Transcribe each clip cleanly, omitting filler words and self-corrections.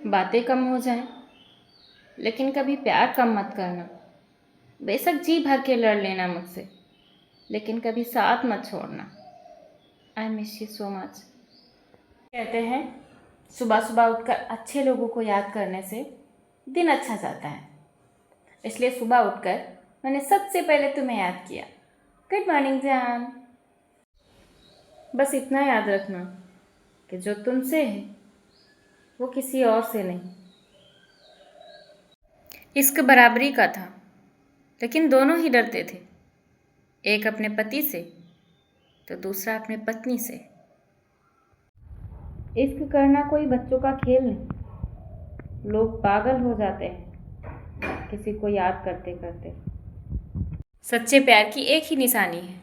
बातें कम हो जाएं, लेकिन कभी प्यार कम मत करना। बेशक जी भर के लड़ लेना मुझसे, लेकिन कभी साथ मत छोड़ना। I miss you so much. कहते हैं सुबह सुबह उठकर अच्छे लोगों को याद करने से दिन अच्छा जाता है। इसलिए सुबह उठकर मैंने सबसे पहले तुम्हें याद किया। गुड मॉर्निंग जान। बस इतना याद रखना कि जो तुमसे है वो किसी और से नहीं। इश्क बराबरी का था, लेकिन दोनों ही डरते थे। एक अपने पति से तो दूसरा अपने पत्नी से। इश्क करना कोई बच्चों का खेल नहीं। लोग पागल हो जाते हैं किसी को याद करते करते। सच्चे प्यार की एक ही निशानी है,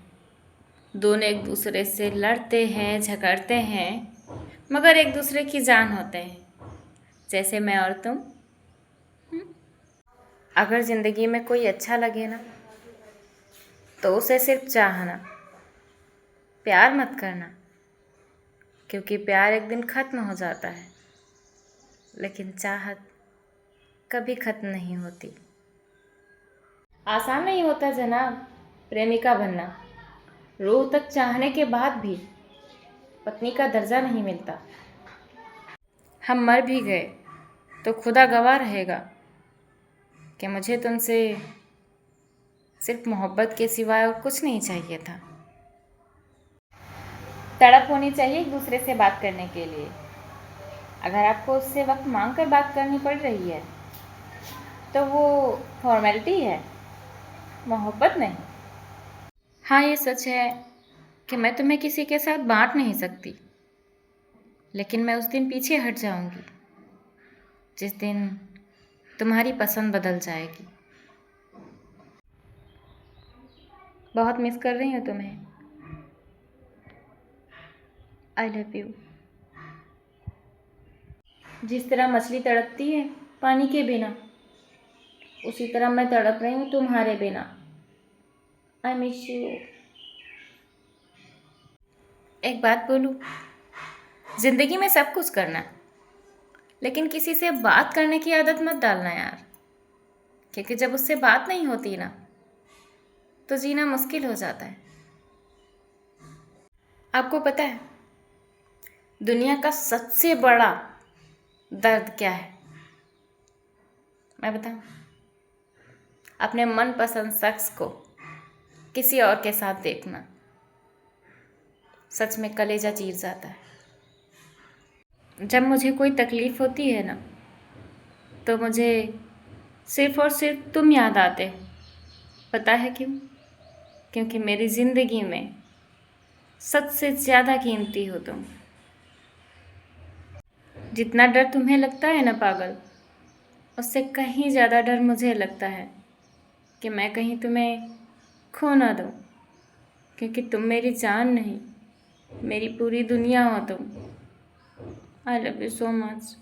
दोनों एक दूसरे से लड़ते हैं, झगड़ते हैं, मगर एक दूसरे की जान होते हैं, जैसे मैं और तुम। अगर ज़िंदगी में कोई अच्छा लगे ना, तो उसे सिर्फ चाहना, प्यार मत करना, क्योंकि प्यार एक दिन ख़त्म हो जाता है, लेकिन चाहत कभी ख़त्म नहीं होती। आसान नहीं होता जनाब प्रेमिका बनना। रूह तक चाहने के बाद भी पत्नी का दर्जा नहीं मिलता। हम मर भी गए तो खुदा गवाह रहेगा कि मुझे तुमसे सिर्फ मोहब्बत के सिवाय और कुछ नहीं चाहिए था। तड़प होनी चाहिए एक दूसरे से बात करने के लिए। अगर आपको उससे वक्त मांग कर बात करनी पड़ रही है तो वो फॉर्मेलिटी है, मोहब्बत नहीं। हाँ, ये सच है कि मैं तुम्हें किसी के साथ बांट नहीं सकती, लेकिन मैं उस दिन पीछे हट जाऊंगी जिस दिन तुम्हारी पसंद बदल जाएगी। बहुत मिस कर रही हूँ तुम्हें। I love you. जिस तरह मछली तड़पती है पानी के बिना, उसी तरह मैं तड़प रही हूँ तुम्हारे बिना। I miss you. एक बात बोलूँ, जिंदगी में सब कुछ करना, लेकिन किसी से बात करने की आदत मत डालना यार, क्योंकि जब उससे बात नहीं होती ना तो जीना मुश्किल हो जाता है। आपको पता है दुनिया का सबसे बड़ा दर्द क्या है? मैं बताऊं? अपने मनपसंद शख्स को किसी और के साथ देखना सच में कलेजा चीर जाता है। जब मुझे कोई तकलीफ़ होती है ना, तो मुझे सिर्फ़ और सिर्फ तुम याद आते हो। पता है क्यों? क्योंकि मेरी ज़िंदगी में सबसे ज़्यादा कीमती हो तुम। जितना डर तुम्हें लगता है ना पागल, उससे कहीं ज़्यादा डर मुझे लगता है कि मैं कहीं तुम्हें खो ना दूँ, क्योंकि तुम मेरी जान नहीं, मेरी पूरी दुनिया हो तुम। I love you so much.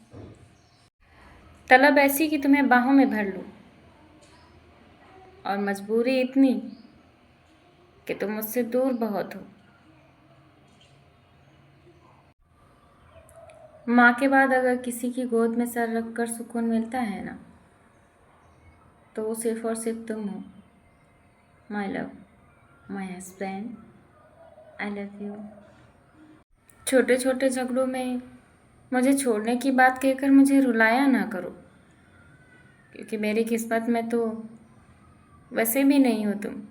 तलब ऐसी कि तुम्हें बाहों में भर लूँ, और मजबूरी इतनी कि तुम मुझसे दूर बहुत हो। माँ के बाद अगर किसी की गोद में सर रख कर सुकून मिलता है ना, तो वो सिर्फ और सिर्फ तुम हो। My love, my husband, I love you. छोटे छोटे झगड़ों में मुझे छोड़ने की बात कहकर मुझे रुलाया ना करो, क्योंकि मेरी किस्मत में तो वैसे भी नहीं हो तुम।